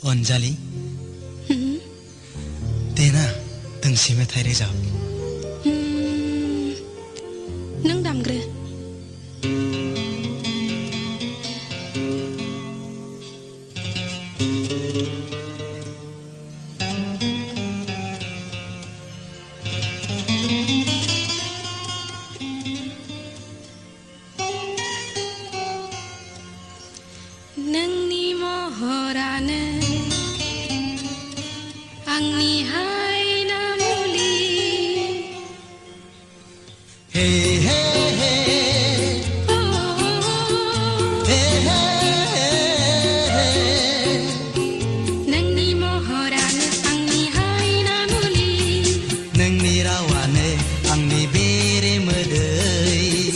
अनजालि देना दोंसे मेथाइ रोजाब नों दामग्रो नोंनि महरानो आंनि हायना मुलि हे हे हे हे हे नोंनि महरानो आंनि हायना मुलि नोंनि रावानो आंनि बेरे मोदै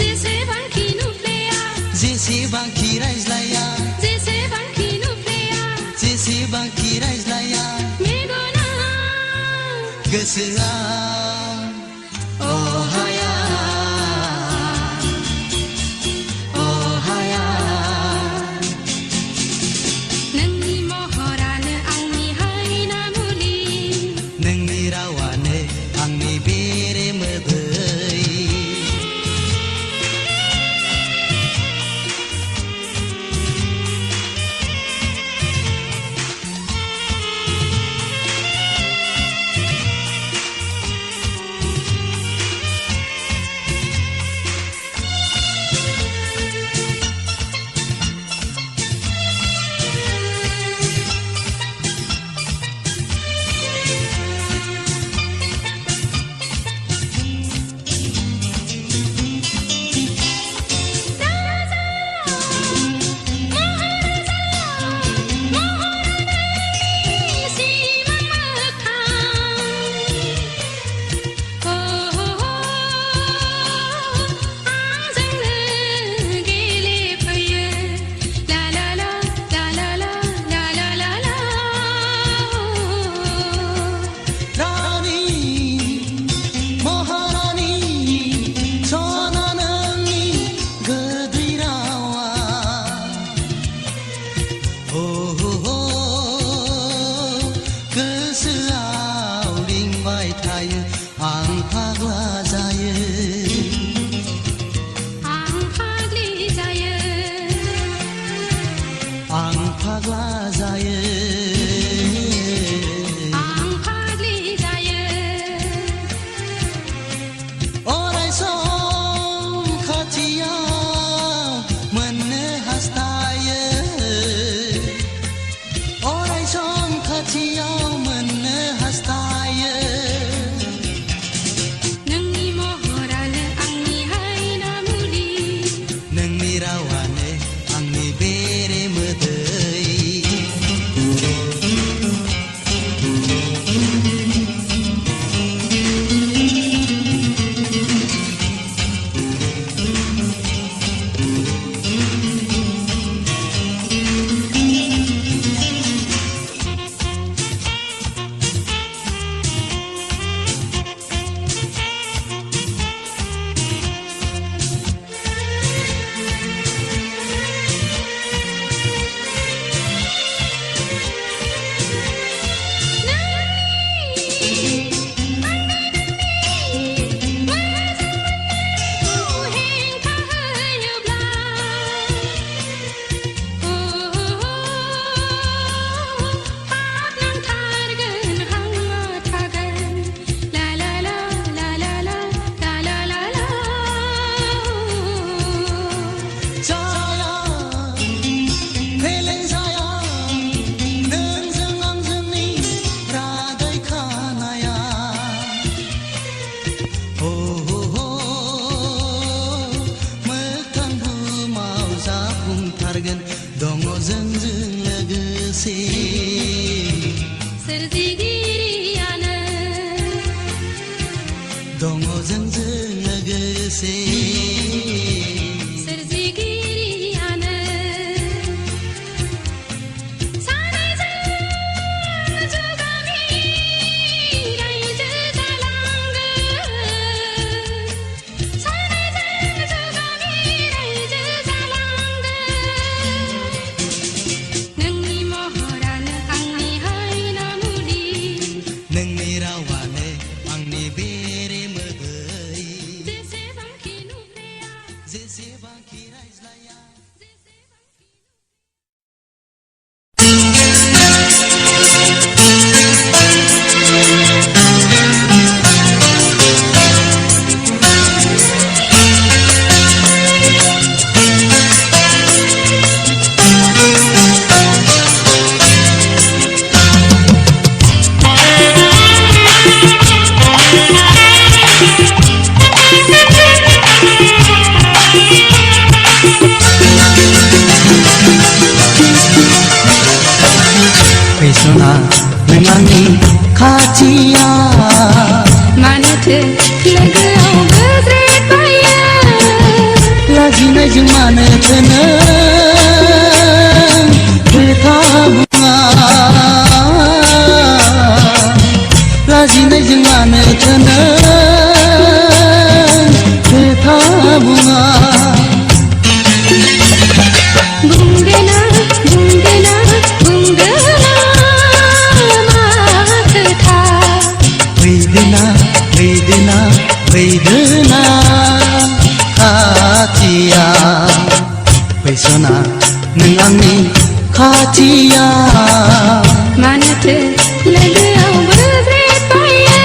जेसेबांखि नुफ्लेया जेसेबांखि रायज्लाया जेसेबांखि नुफ्लेया जेसेबांखि रायज्लाया मेगना गोसोआ अहाया अहाया नोंनि महरानो आंनि हायना मुलि नोंनि रावानो आंनि बेरे मोदै जेसेबांखि रायज्लाया फैसना नों आंनि खाथिया मानोथो लोगोआव गोग्लैबायो लाजिनायजों मानोथो नों खोथा बुङा लाजिनायजों मानोथो नों खोथा बुङा बुंदेना बुंदेना बुंदेना मा खोथा फैदोना फैदोना फैदोना खाथिया फैसना नों आंनि खाथिया मानोथो लोगोआव गोग्लैबायो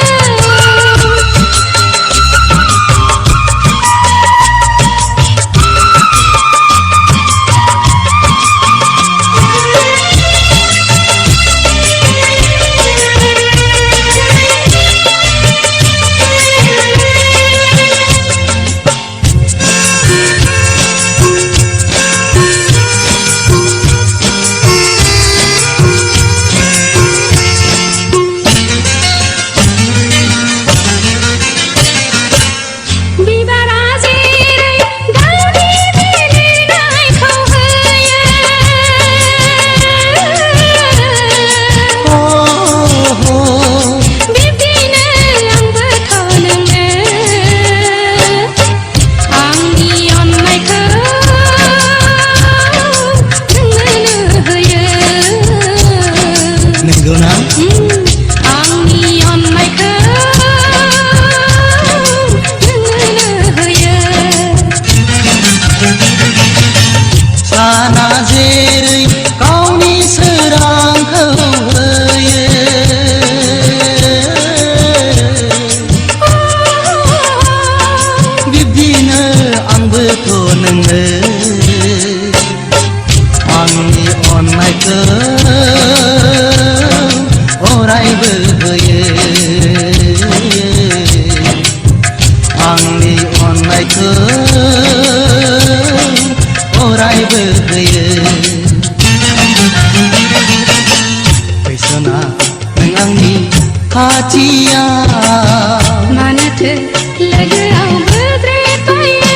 खाथिया मानोथो लोगोआव गोग्लैबायो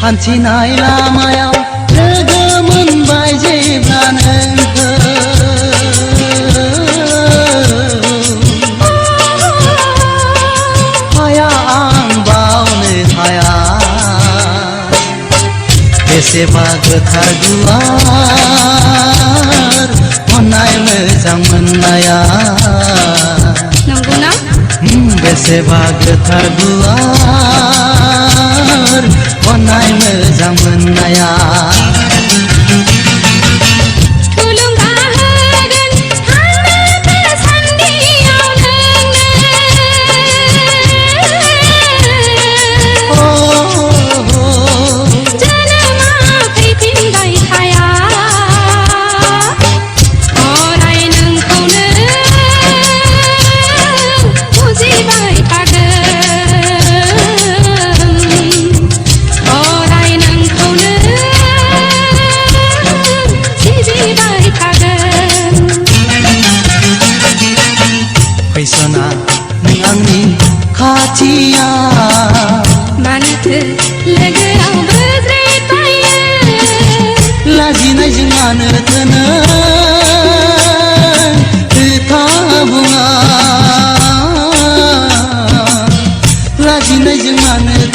हान्थिनाय लामायाव लोगो मोनबाय जेब्ला नोंखौ हाया आं बावनो हाया बेसेबा गोथार गुवार अननाय मोजां मोननाया नंगौना बेसेबा गोथार गुवार अननाय मोजां मोननाया थुलुंगा होगोन थांनो सान्दियाव नोंनो जोनोमा फैफिनबाय थाया अराय नोंखौनो बुजिबाय थागोन अराय नोंखौनो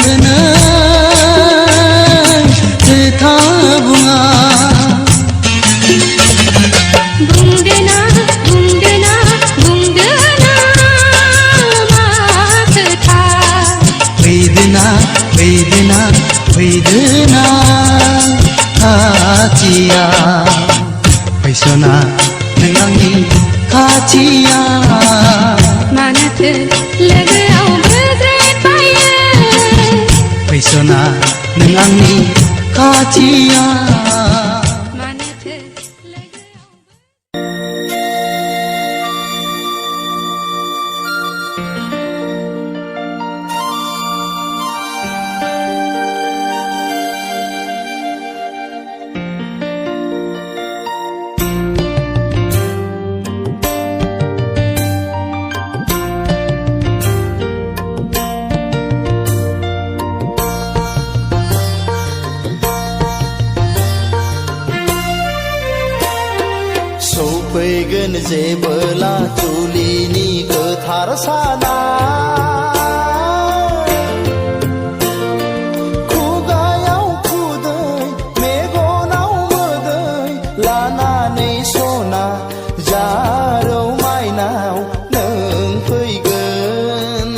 थोनै खोथा बुङा बुंदोना मा खोथा फैदोना खाथिया फैसना नों आंनि खाथिया मानोथो लोगोआव बोज्रेदबायो फैसना नों आंनि खाथिया मानोथो लोगोआव सौफैगोन जेबोला जुलिनि गोथार साना खुगायाव खुदै मेगनाव मोदै लानानै सना जारौ माइनाव नों फैगोन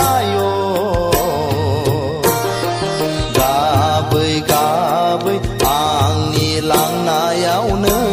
आय' गाबै गाबै आंनि लांनायाव नों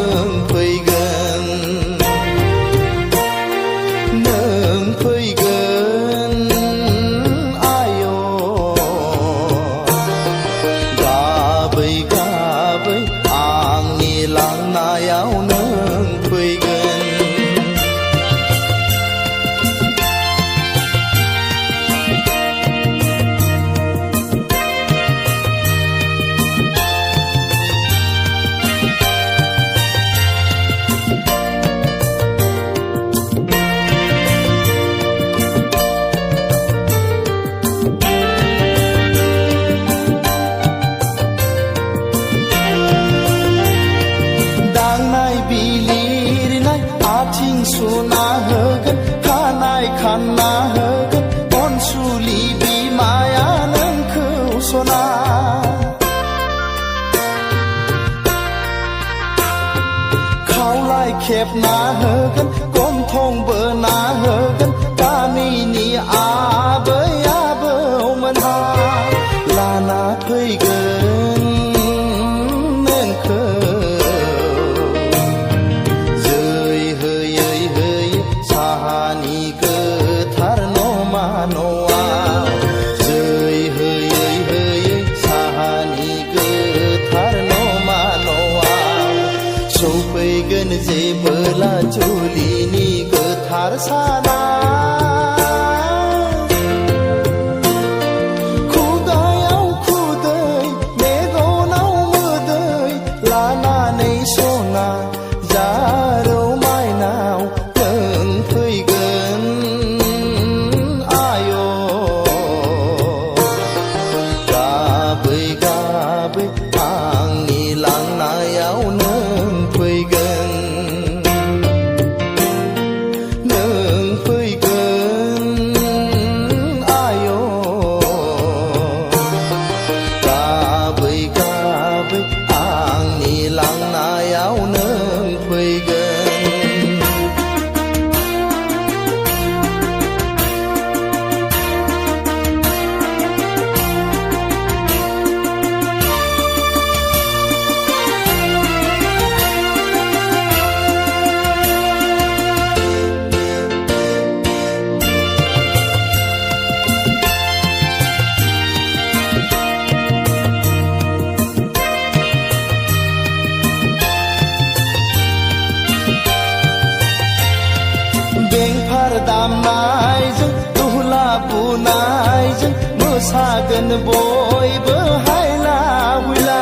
सुना होगोन खानाय खानना होगोन अनसुलि बिमाया नोंखौ सना खावलाय खेबना होगोन गन्थं बोना होगोन गामिनि आबै आबौमोनहा लाना फैगोन नोंखौ साहानि गोथार नमा न'आव जै होयै होयै साहानि गोथार नमा न'आव सौफैगोन जेबोला जुलिनि गोथार साना खुगायाव खुदै मेगनाव मोदै लानानै सना जारौ माइनाव फैगोन आय' गाबै गाबै आंनि लांनायाव नों फैगोन आय' गाबै गाबै आंनि लांनायाव नों फैगोन बेंफार दामनायजों दुहला बुनायजों मोसागोन बयबो हायला हुइला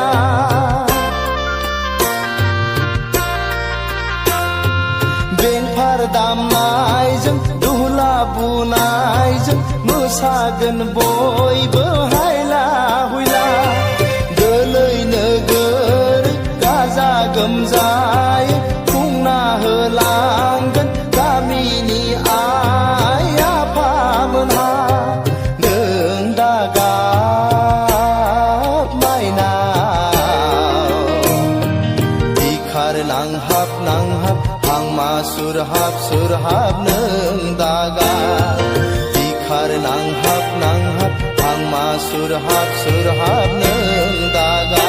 बेंफार दामनायजों दुहला बुनायजों मोसागोन बयबो हायला हुइला गोलै नोगोर गाजा गोमजायै खुंना होलांगोन गामिनि आइ आफामोनहा नों दा सुरहाब नों दागा बिखार नांहाब आं मा सुरहाब नों दागा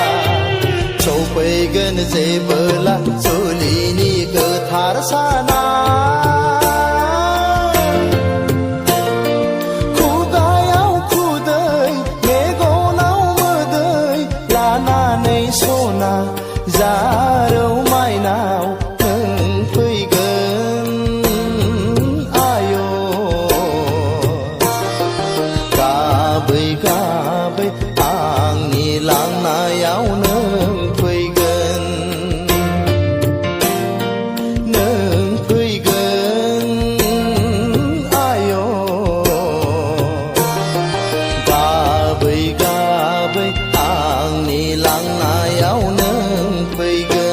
सौफैगोन जेबोला जुलिनि गोथार साना खुगायाव खुदै मेगनाव मोदै लानानै सना जारौ माइनाव नों फैगोन आय' गाबै गाबै आंनि लांनायाव नों फैगोन आय' गाबै गाबै आंनि लांनायाव नों फैगोन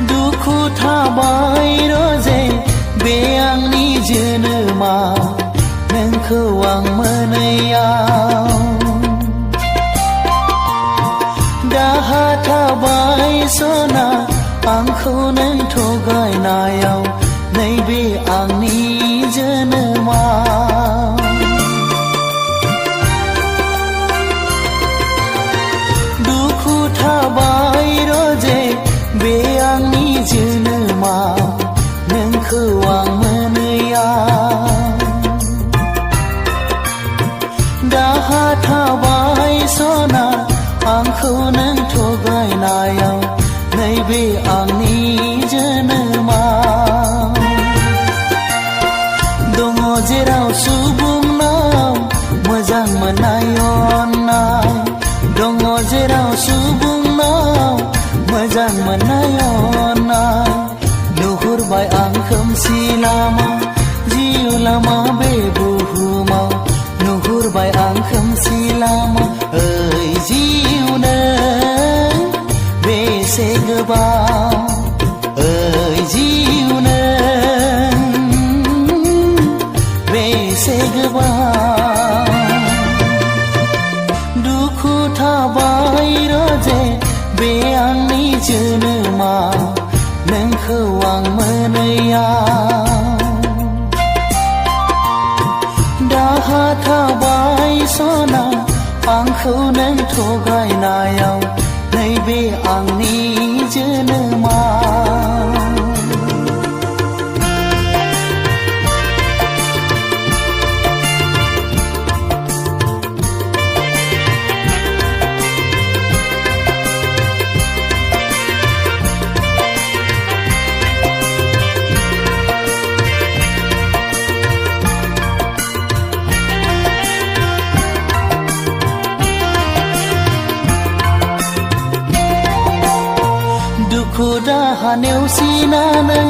दुखु थाबाय रोजे बे आंनि जोनोमा नोंखौ आं मोनैयाव दाहा थाबाय सना आंखौ नों थगायनायाव नैबे आंनि जोनोमा दुखु थाबाय रोजे बे आंनि जोनोमा नोंखौ आं मोनैयाव दाहा थाबाय सना आंखौ नों थगायनायाव नैबे आंनि जोनोमा दङ जेराव सुबुंनाव मोजां मोननाय अननाय दङ जेराव सुबुंनाव मोजां मोननाय अननाय नुहुरबाय आं खोमसि लामा जिउ लामा बे बुहुमाव नुहुरबाय आं खोमसि लामा ओइ जिउ नों बेसे गोबाव ओइ जिउ नों बेसे गोबाव दुखु थाबाय रोजे बे आंनि जोनोमा नोंखौ आं मोनैयाव दाहा थाबाय सना आंखौ नों थगायनायाव नैबे आंनि जोनोमा दुखु दाहा नेवसिनानै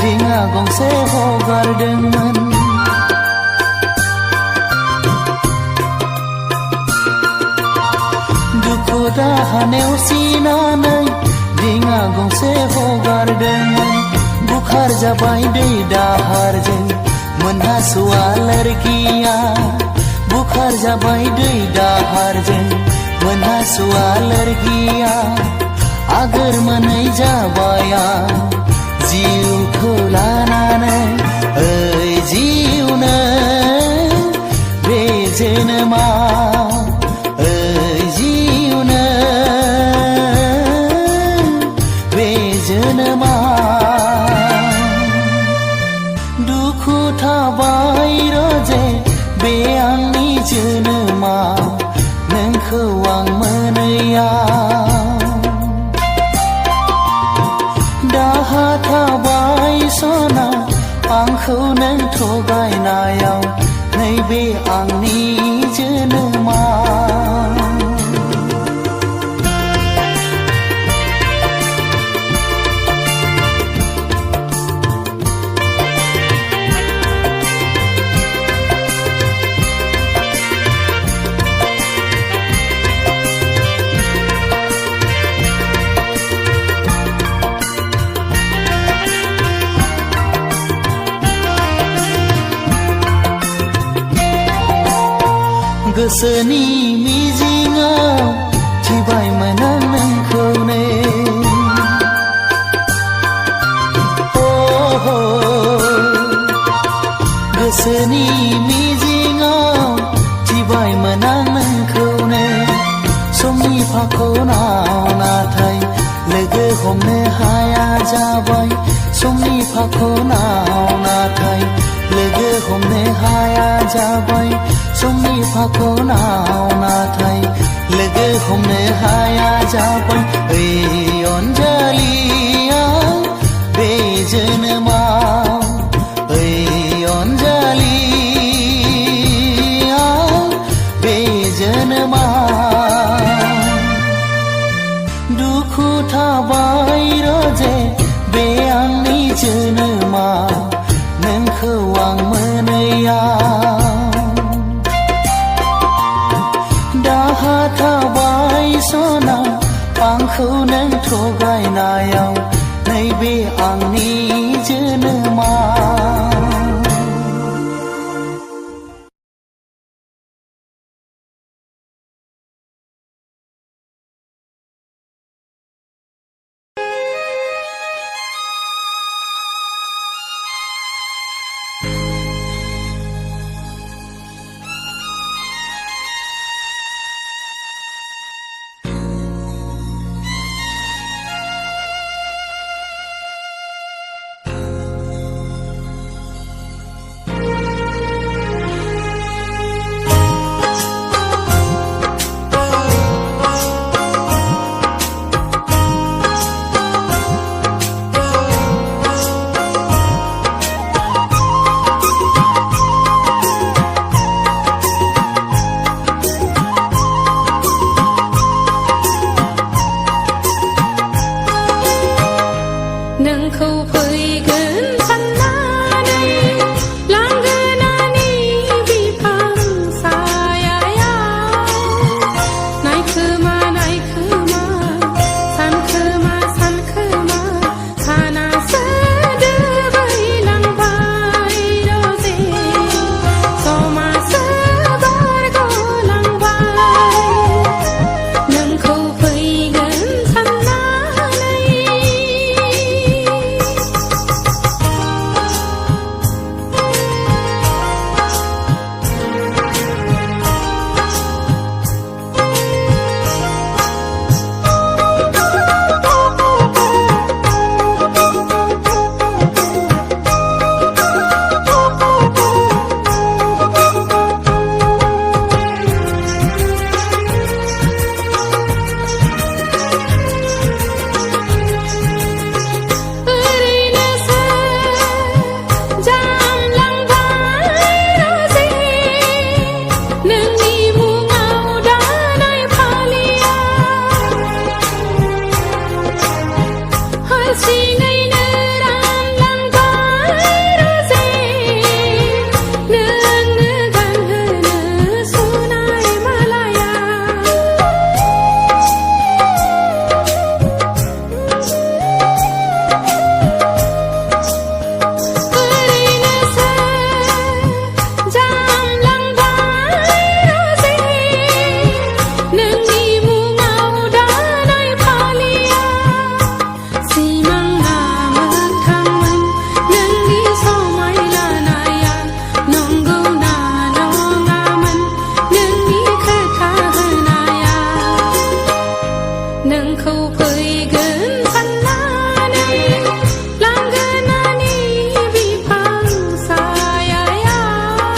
रिङा गंसे हगारदोंमोन दुखु दाहा नेवसिनानै रिङा गंसे हगारदोंमोन बुखार जाबाय दै दाहारजों मोनहासुवा लोरगिया बुखार जाबाय दै दाहारजों मोनहासुवा लोरगिया आगोर मोनै जाबाय आं जिउखौ लानानै ओइ जिउ नों बे जोनोमा ओइ जिउ नों बे जोनोमा दुखु थाबाय रोजे बे आंनि जोनोमा नोंखौ आं मोनैयाव दाहा थाबाय सना आंखौ नों थगायनायाव नैबे आंनि जोनोमा गोसोनि मिजिङाव थिबायमोन आं नोंखौनो गोसोनि मिजिङाव थिबायमोन आं नोंखौनो समनि फाखनाव नाथाय लोगो हमनो हाया जाबाय समनि फाखनाव नाथाय लोगो हमनो हाया जाबाय समनि फाखनाव नाथाय लोगो हमनो हाया जाबाय ओइ अनजालिया बे जोनोमाव ओइ अनजालिया बे जोनोमाव दुखु थाबाय रजे बे आंनि जोनोमा नोंखौ आं मोनैयाव दाहा थाबाय सना आंखौ नों थगायनायाव नैबे आंनि जोनोमा नोंखौ फैगोन साननानै लांगोनानि बिफां सायायाव नायखोमा नायखोमा सानखोमा सानखोमा सानासो दोबैलांबाय रजे समासो बारग'लांबाय नोंखौ फैगोन साननानै नोंखौ फैगोन साननानै लांगोनानि बिफां सायायाव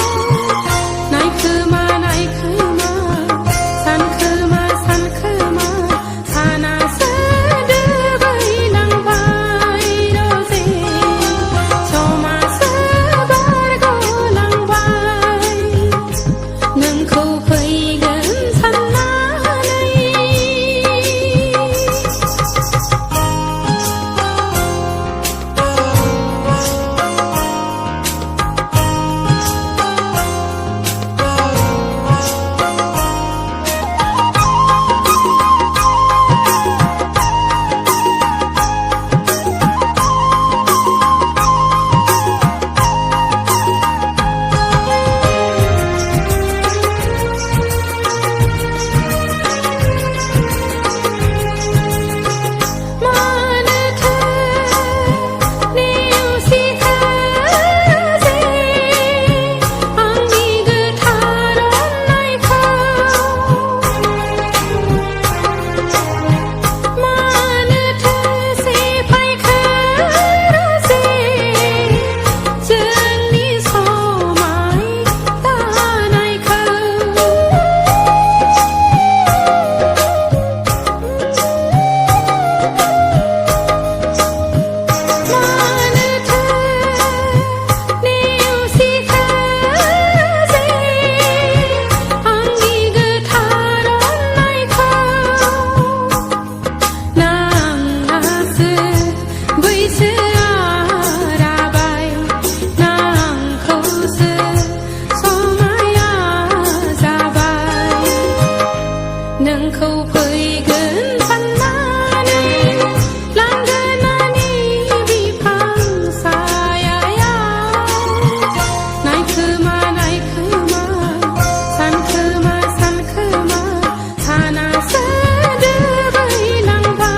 नायखोमा नायखोमा सानखोमा सानखोमा सानासो दोबैलांबाय रजे समासो बारग'लांबाय नोंखौ फैगोन साननानै नोंखौ फैगोन साननानै लांगोनानि बिफां सायायाव नायखोमा सानखोमा सानासो दोबैलांबाय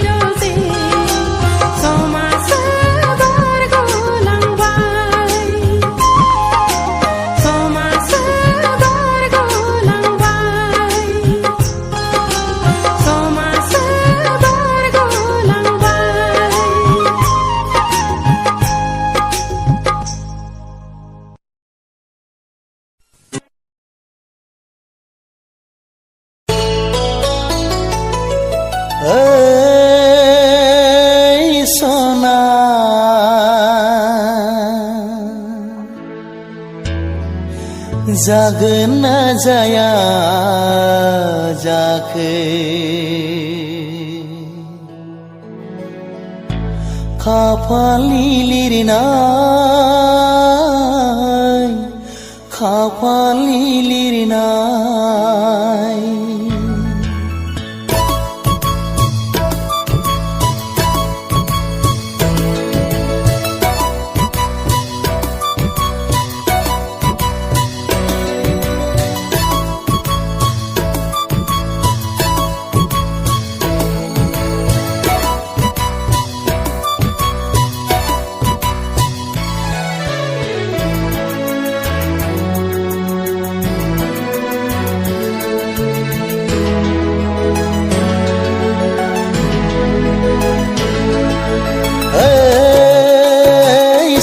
रजे समासो बारग'लांबाय समासो बारग'लांबाय समासो ओइ सना जागोन ना जाया जाखो खाफालनि लिरनाय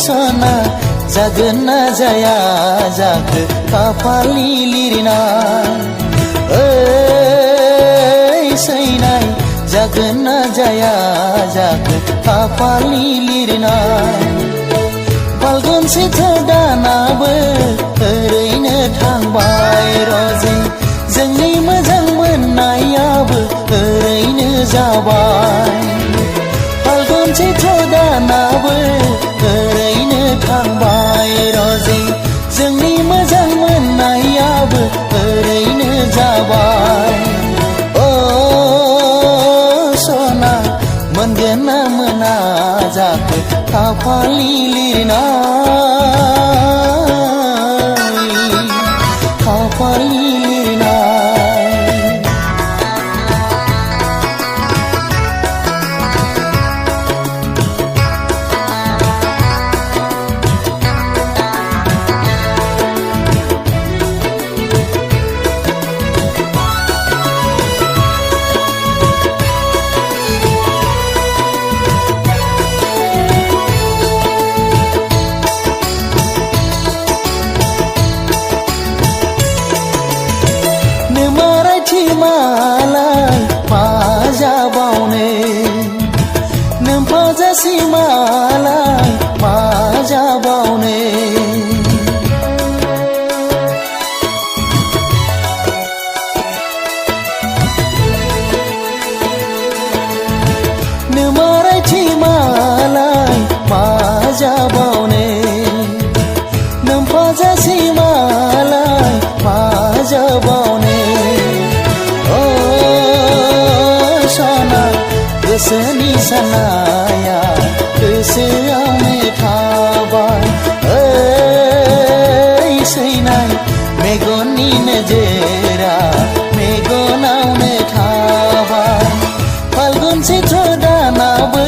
सना जागोन ना जाया जाखो खाफालनि लिरनाय ओइ सैनाय जागोन ना जाया जाखो खाफालनि लिरनाय फाल्गुन सैथो दानाबो ओरैनो थांबाय रजे जोंनि मोजां मोननायाबो ओरैनो जाबाय फाल्गुन सैथो दानाबो ओरैनो थांबाय रजे जोंनि मोजां मोननायाबो ओरैनो जाबाय ओ सना मोनगोन ना मोना जाखो खाफालनि लिरनाय मालाय माजाबावनो नोमफाजासि मालाय माजाबावनो नोमारायथि मालाय माजाबावनो नोमफाजासि मालाय माजाबावनो गोसोनि साननाया गोसोआवनो थाबाय ओइ सैनाय मेगननि नोजोरा मेगनावनो थाबाय फाल्गुन सैथो दानाबो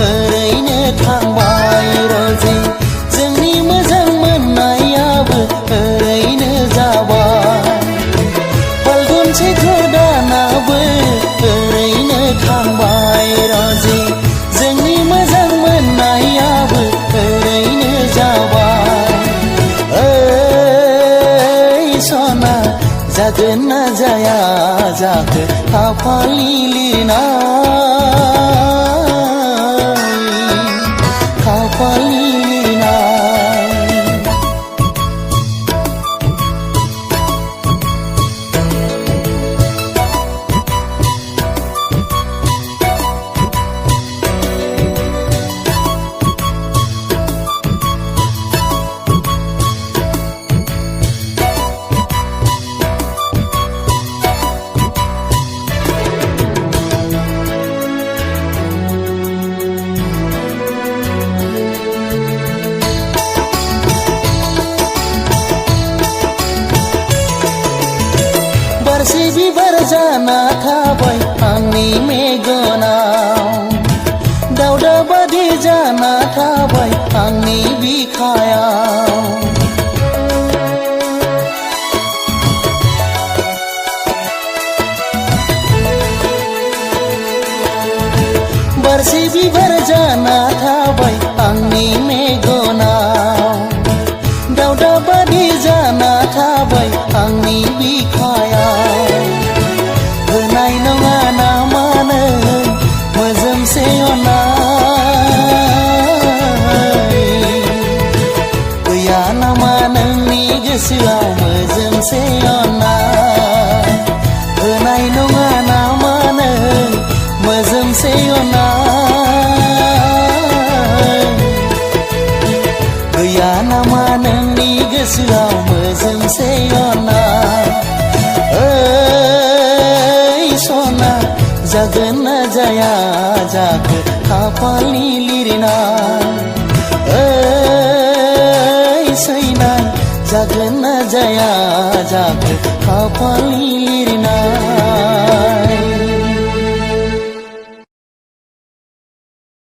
ओरैनो थांबाय रजे जोंनि मोजां मोननायाबो ओरैनो जाबाय फाल्गुन सैथो दानाबो ओरैनो थांबाय रजे जोंनि मोजां मोननायाबो ओरैनो जाबाय ओइ सना जागोन ना जाया जाखो खाफालनि लिरनाय बारसे बिबार जाना थाबाय आंनि मेगनाव दावदा बादि जाना थाबाय आंनि बिखायाव बारसे बिबार जाना थाबाय आंनि मेगनाव दावदा बादि जाना थाबाय आंनि बिखायाव होनाय नङा नामा नों मोजोमसे अननाय गैया नामा नोंनि गोसोआव मोजोमसे अननाय होनाय नङा नामा नों मोजोमसे अननाय गैया नामा नोंनि गोसोआव मोजोमसे अननाय ओइ सना जागोन ना जाया जाखो खाफालनि लिरनाय ओइ सैनाय जागोन ना जाया जाखो खाफालनि लिरनाय